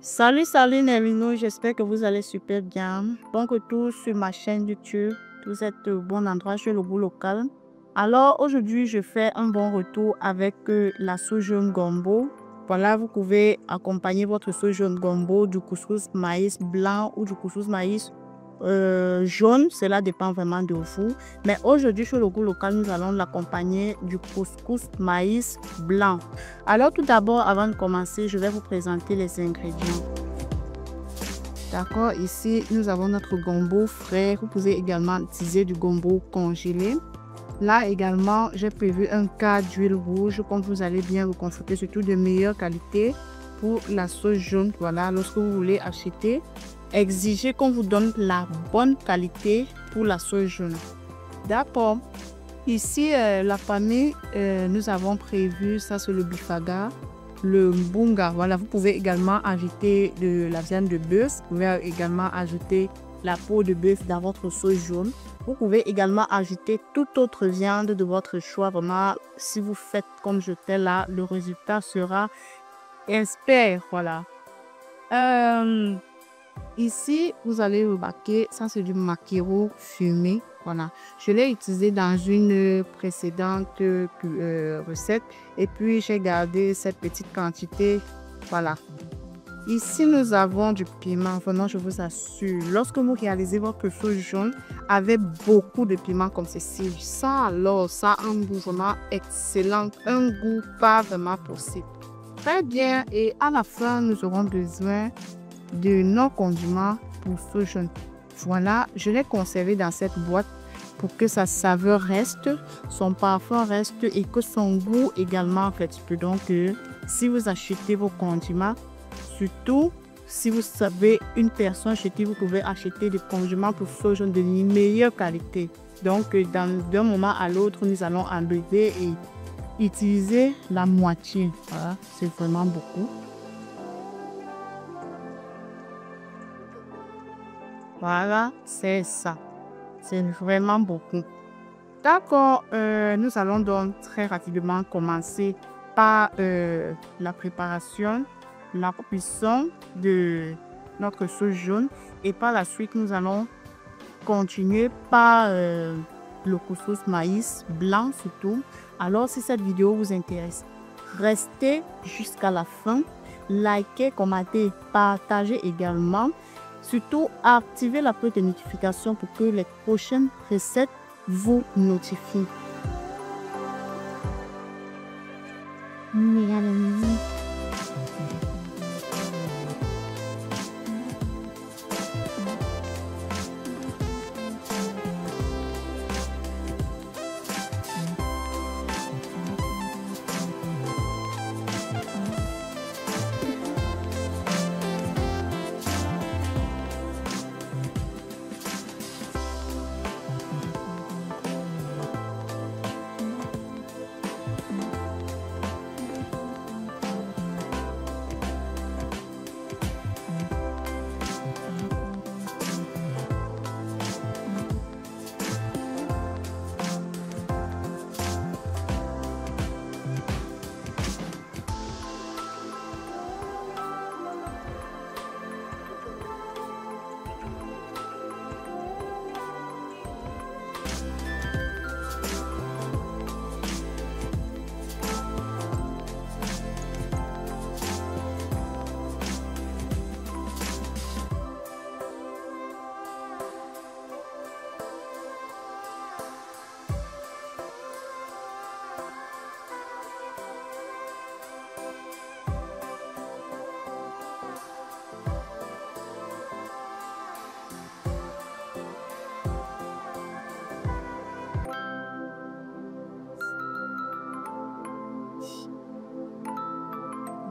Salut, salut Nerino, j'espère que vous allez super bien. Bon retour sur ma chaîne YouTube. Vous êtes au bon endroit chez le goût local. Alors aujourd'hui, je fais un bon retour avec la sauce jaune gombo. Voilà, vous pouvez accompagner votre sauce jaune gombo du couscous maïs blanc ou du couscous maïs jaune. Cela dépend vraiment de vous. Mais aujourd'hui, chez le goût local, nous allons l'accompagner du couscous maïs blanc. Alors tout d'abord, avant de commencer, je vais vous présenter les ingrédients. D'accord, ici, nous avons notre gombo frais. Vous pouvez également utiliser du gombo congelé. Là également, j'ai prévu un quart d'huile rouge, comme vous allez bien vous consulter, surtout de meilleure qualité pour la sauce jaune. Voilà, lorsque vous voulez acheter, exigez qu'on vous donne la bonne qualité pour la sauce jaune. D'accord. Ici, la famille, nous avons prévu, ça c'est le bifaga, le bunga. Voilà, vous pouvez également ajouter de la viande de bœuf. Vous pouvez également ajouter la peau de bœuf dans votre sauce jaune. Vous pouvez également ajouter toute autre viande de votre choix. Vraiment, si vous faites comme je fais là, le résultat sera expert. Voilà. Ici, vous allez remarquer, ça c'est du maquereau fumé. Voilà, je l'ai utilisé dans une précédente recette et puis j'ai gardé cette petite quantité. Voilà. Ici, nous avons du piment. Vraiment, je vous assure, lorsque vous réalisez votre sauce jaune avec beaucoup de piment comme ceci, ça alors, ça a un goût vraiment excellent, un goût pas vraiment possible. Très bien. Et à la fin, nous aurons besoin de nos condiments pour sauce jaune. Voilà, je l'ai conservé dans cette boîte pour que sa saveur reste, son parfum reste et que son goût également reste. Donc, si vous achetez vos condiments, surtout si vous savez une personne chez qui vous pouvez acheter des condiments pour sauce jaune de meilleure qualité. Donc, d'un moment à l'autre, nous allons enlever et utiliser la moitié. Voilà, c'est vraiment beaucoup. Voilà, c'est ça. C'est vraiment beaucoup. D'accord, nous allons donc très rapidement commencer par la préparation, la cuisson de notre sauce jaune. Et par la suite, nous allons continuer par le couscous maïs blanc surtout. Alors, si cette vidéo vous intéresse, restez jusqu'à la fin. Likez, commentez, partagez également. Surtout, activez la cloche de notification pour que les prochaines recettes vous notifient.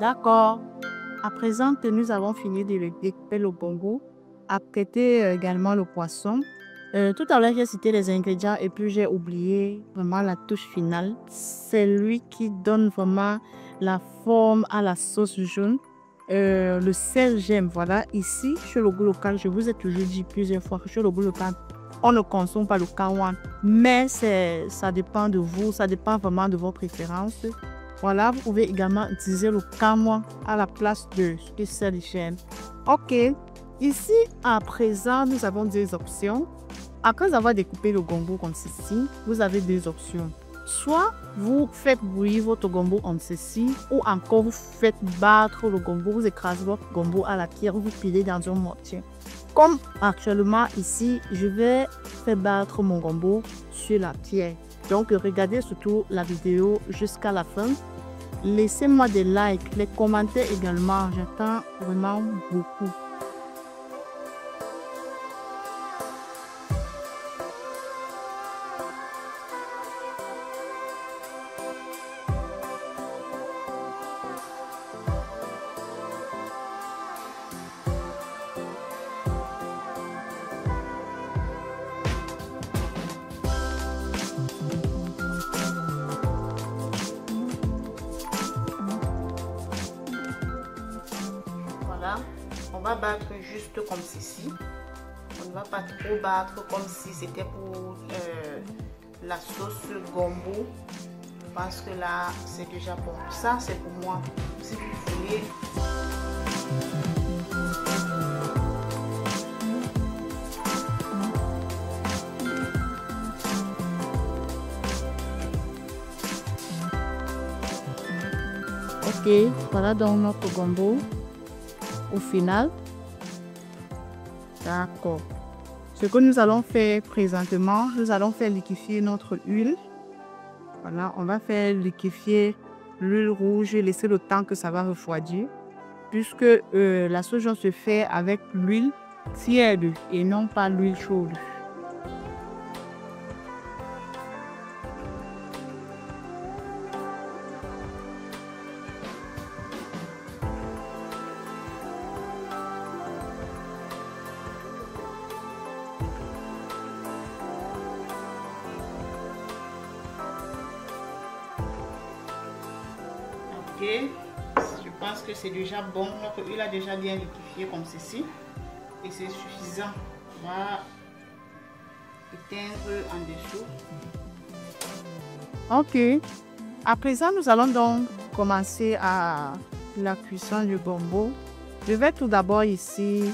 D'accord. À présent que nous avons fini de découper le bongo, apprêter également le poisson. Tout à l'heure, j'ai cité les ingrédients et puis j'ai oublié vraiment la touche finale. C'est lui qui donne vraiment la forme à la sauce jaune. Le sel, j'aime. Voilà, ici, chez le goût local, je vous ai toujours dit plusieurs fois que chez le goût local, on ne consomme pas le kawan. Mais ça dépend de vous, ça dépend vraiment de vos préférences. Voilà, vous pouvez également utiliser le camouin à la place de sel gemme. Ok, ici à présent, nous avons deux options. Après avoir découpé le gombo comme ceci, vous avez deux options. Soit vous faites bouillir votre gombo en ceci, ou encore vous faites battre le gombo, vous écrasez votre gombo à la pierre, vous pilez dans un mortier. Comme actuellement ici, je vais faire battre mon gombo sur la pierre. Donc regardez surtout la vidéo jusqu'à la fin. Laissez-moi des likes, les commentaires également, j'attends vraiment beaucoup. On va battre juste comme ceci. On ne va pas trop battre comme si c'était pour la sauce gombo. Parce que là, c'est déjà bon. Ça, c'est pour moi. Si vous voulez. Ok, voilà donc notre gombo. Au final, d'accord. Ce que nous allons faire présentement, nous allons faire liquéfier notre huile. Voilà, on va faire liquéfier l'huile rouge et laisser le temps que ça va refroidir. Puisque la sauce se fait avec l'huile tiède et non pas l'huile chaude. Je pense que c'est déjà bon. Notre huile a déjà bien liquéfié comme ceci. Et c'est suffisant. On va éteindre en dessous. Ok. À présent, nous allons donc commencer à la cuisson du gombo. Je vais tout d'abord ici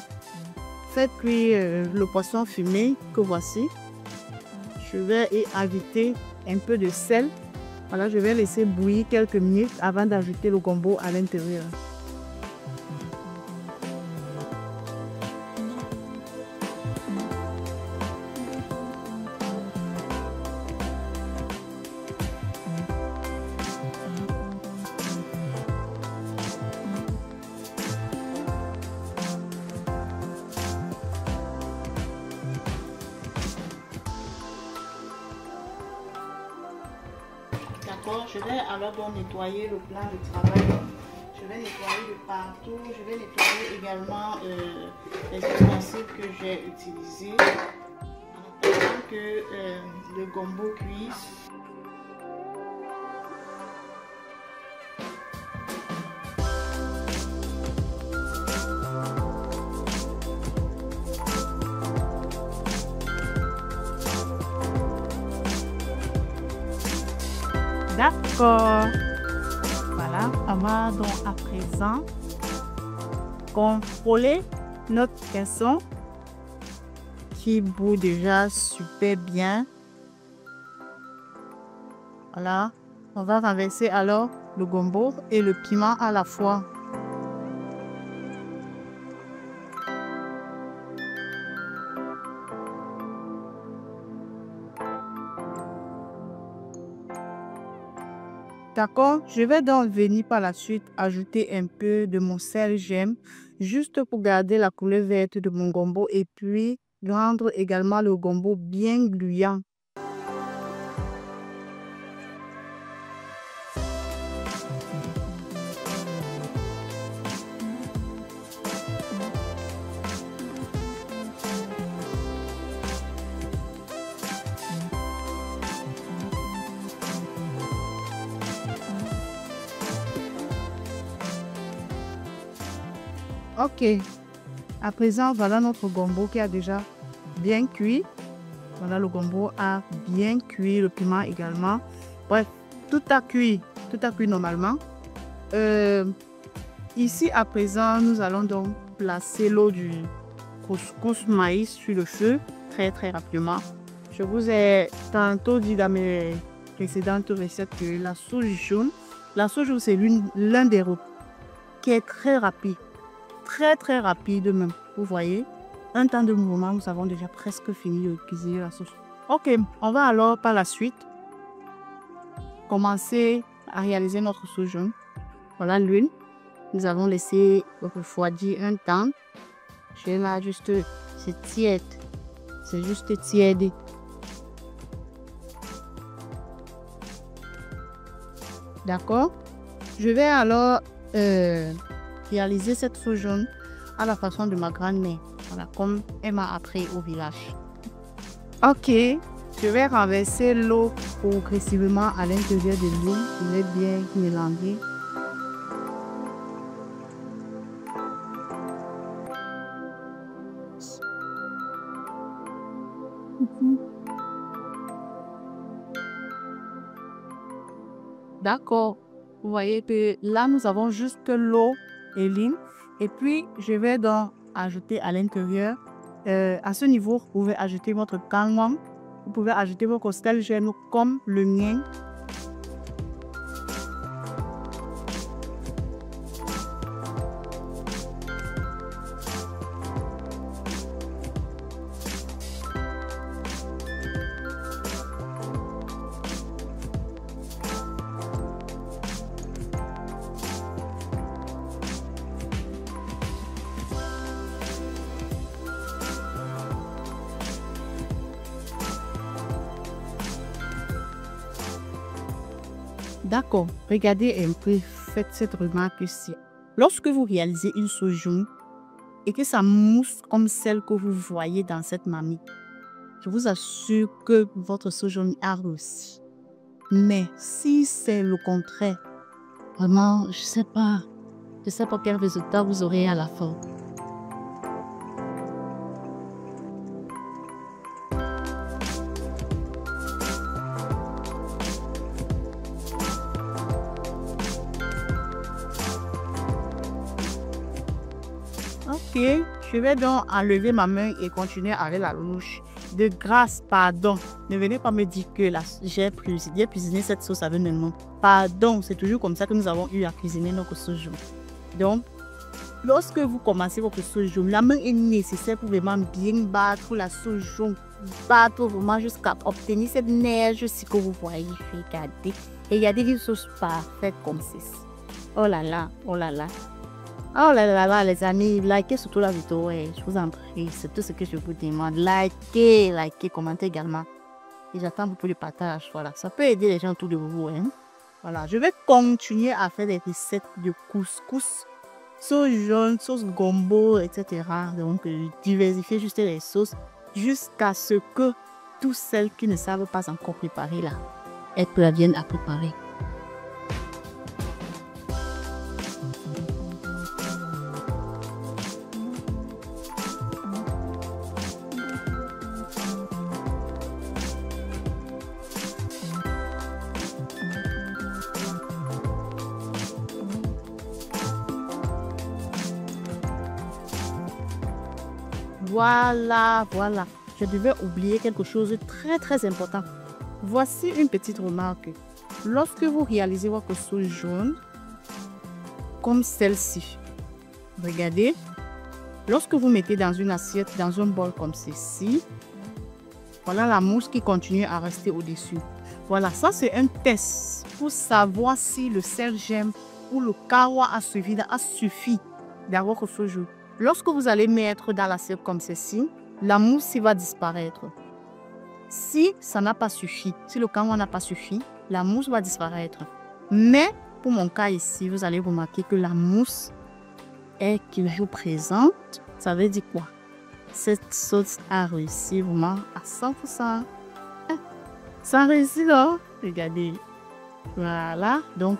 faire cuire le poisson fumé que voici. Je vais y ajouter un peu de sel. Voilà, je vais laisser bouillir quelques minutes avant d'ajouter le gombo à l'intérieur. D'accord, je vais alors donc nettoyer le plan de travail. Je vais nettoyer de partout. Je vais nettoyer également les ustensiles que j'ai utilisés. En attendant que le gombo cuise. D'accord. Voilà, on va donc à présent contrôler notre poisson qui bout déjà super bien. Voilà, on va renverser alors le gombo et le piment à la fois. D'accord, je vais donc venir par la suite ajouter un peu de mon sel gemme juste pour garder la couleur verte de mon gombo et puis rendre également le gombo bien gluant. Ok, à présent, voilà notre gombo qui a déjà bien cuit. Voilà, le gombo a bien cuit, le piment également. Bref, tout a cuit. tout a cuit normalement. Ici, à présent, nous allons donc placer l'eau du couscous maïs sur le feu très rapidement. Je vous ai tantôt dit dans mes précédentes recettes que la sauce jaune, c'est l'un des repas qui est très rapide. Très rapide même. Vous voyez, un temps de mouvement, nous avons déjà presque fini de cuisiner la sauce. Ok, on va alors par la suite commencer à réaliser notre sauce jaune. Voilà l'huile. Nous avons laissé refroidir un temps. Je vais là juste, c'est tiède. C'est juste tiède. D'accord? Je vais alors réaliser cette sauce jaune à la façon de ma grand-mère. Voilà, comme elle m'a appris au village. Ok, je vais renverser l'eau progressivement à l'intérieur de l'huile. Je vais bien mélanger. D'accord. Vous voyez que là, nous avons juste l'eau et l'huile. Et puis, je vais donc ajouter à l'intérieur. À ce niveau, vous pouvez ajouter votre kangwang. Vous pouvez ajouter votre sel gemme comme le mien. D'accord, regardez un peu, faites cette remarque ici. Lorsque vous réalisez une sauce jaune et que ça mousse comme celle que vous voyez dans cette marmite, je vous assure que votre sauce jaune a réussi. Mais si c'est le contraire, vraiment, je sais pas quel résultat vous aurez à la fin. Ok, je vais donc enlever ma main et continuer avec la louche. De grâce, pardon. Ne venez pas me dire que j'ai cuisiné cette sauce avec mes mains. Pardon, c'est toujours comme ça que nous avons eu à cuisiner notre sauce jaune. Donc, lorsque vous commencez votre sauce jaune, la main est nécessaire pour vraiment bien battre la sauce jaune. Battre vraiment jusqu'à obtenir cette neige-ci que vous voyez. Regardez. Et regardez une sauce parfaite comme ceci. Oh là là, oh là là. Oh là là là, les amis, likez surtout la vidéo, je vous en prie, c'est tout ce que je vous demande. Likez, commentez également. Et j'attends beaucoup de partage, voilà, ça peut aider les gens autour de vous. Voilà, je vais continuer à faire des recettes de couscous, sauce jaune, sauce gombo, etc. Donc, diversifier juste les sauces jusqu'à ce que toutes celles qui ne savent pas encore préparer là, elles parviennent à préparer. Voilà. Je devais oublier quelque chose de très important. Voici une petite remarque. Lorsque vous réalisez votre sauce jaune, comme celle-ci, regardez, lorsque vous mettez dans une assiette, dans un bol comme ceci, voilà la mousse qui continue à rester au-dessus. Voilà, ça c'est un test pour savoir si le sel gemme ou le kawa a suffi dans votre sauce jaune. Lorsque vous allez mettre dans l'assiette comme ceci, la mousse va disparaître. Si ça n'a pas suffi, si le kawa n'a pas suffi, la mousse va disparaître. Mais pour mon cas ici, vous allez remarquer que la mousse est toujours présente. Ça veut dire quoi? Cette sauce a réussi vraiment à 100%. Ça réussit là. Regardez. Voilà. Donc,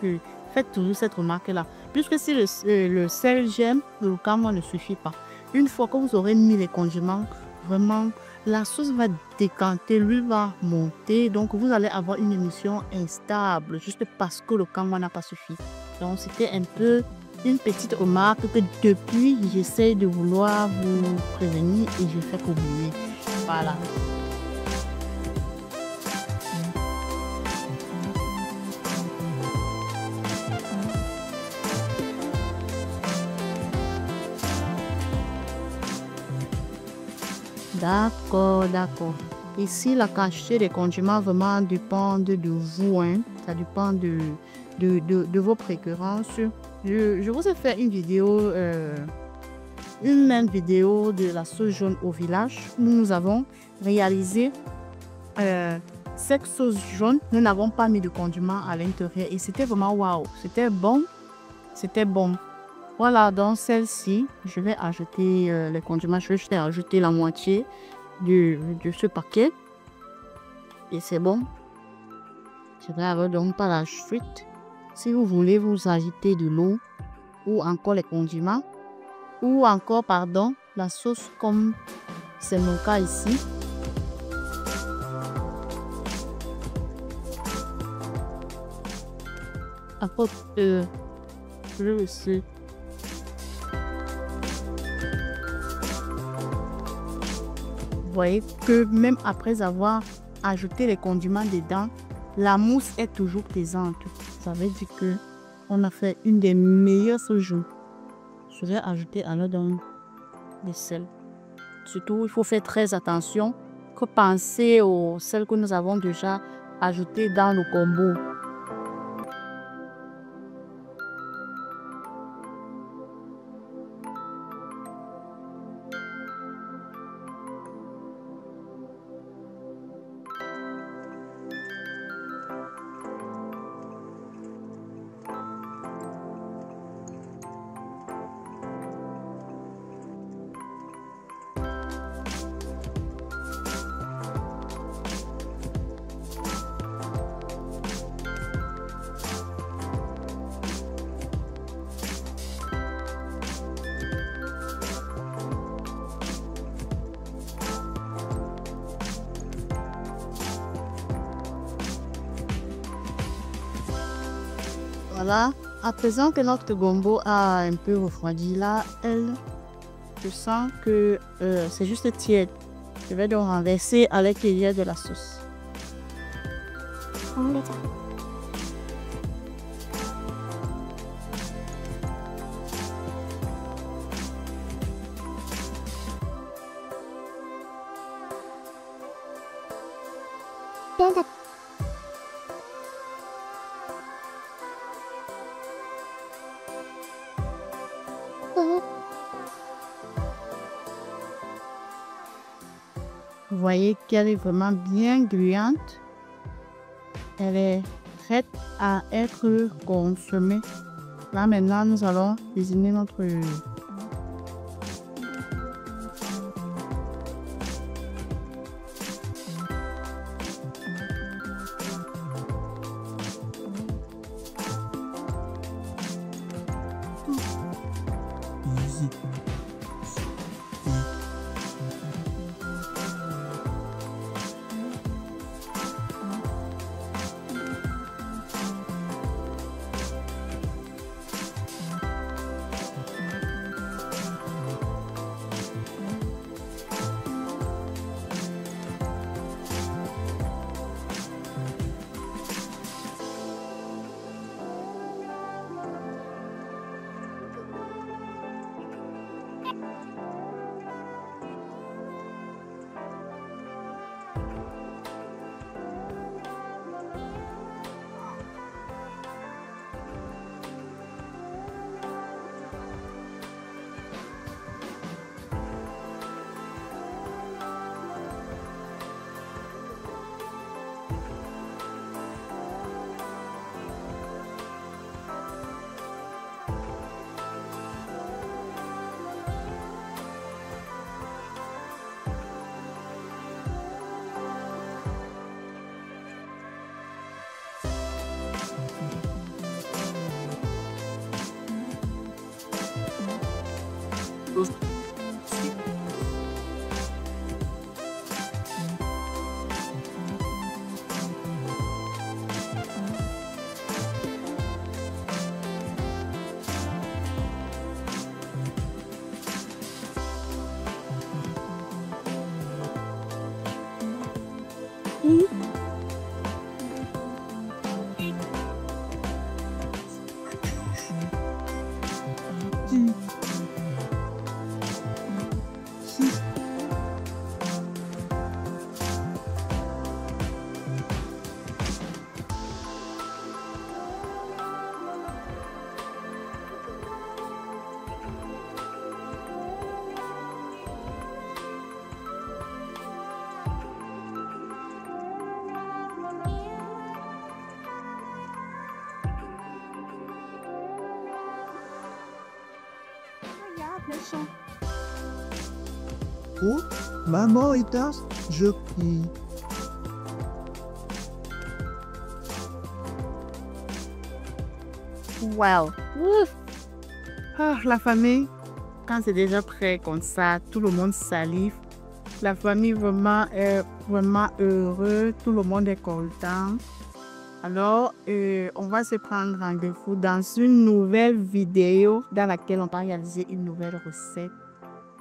faites toujours cette remarque-là. Puisque si le sel gemme, le kawa ne suffit pas. Une fois que vous aurez mis les condiments, vraiment, la sauce va décanter, l'huile va monter. Donc, vous allez avoir une émission instable juste parce que le canvas n'a pas suffi. Donc, c'était un peu une petite remarque que depuis, j'essaie de vouloir vous prévenir et je fais qu'oublier. Voilà. D'accord, d'accord. Ici, la quantité des condiments vraiment dépend de vous, hein. Ça dépend de vos préférences. Je vous ai fait une vidéo, une même vidéo de la sauce jaune au village où nous avons réalisé cette sauce jaune. Nous n'avons pas mis de condiments à l'intérieur et c'était vraiment waouh. C'était bon. C'était bon. Voilà, dans celle-ci, je vais ajouter les condiments. Je vais ajouter la moitié de ce paquet. Et c'est bon. Je vais avoir donc par la suite. Si vous voulez, vous ajoutez de l'eau ou encore les condiments. Ou encore, pardon, la sauce comme c'est mon cas ici. Après, je vais aussi. Vous voyez que même après avoir ajouté les condiments dedans, la mousse est toujours présente. Ça veut dire que on a fait une des meilleures sauces jaunes. Je vais ajouter alors dans le sel. Surtout, il faut faire très attention. Il faut penser au sel que nous avons déjà ajouté dans le combo. Voilà, à présent que notre gombo a un peu refroidi là, je sens que c'est juste tiède. Je vais donc renverser à l'intérieur de la sauce. Vous voyez qu'elle est vraiment bien gluante. Elle est prête à être consommée. Là maintenant, nous allons cuisiner notre Oh, maman éteint, je prie. Wow. Ouf. Ah, la famille, quand c'est déjà prêt comme ça, tout le monde salive. La famille vraiment est vraiment heureux, tout le monde est content. Alors, on va se prendre rendez-vous dans une nouvelle vidéo dans laquelle on va réaliser une nouvelle recette.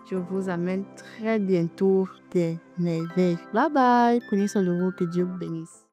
Je vous amène très bientôt des merveilles. Bye bye. Prenez soin de vous, que Dieu vous bénisse.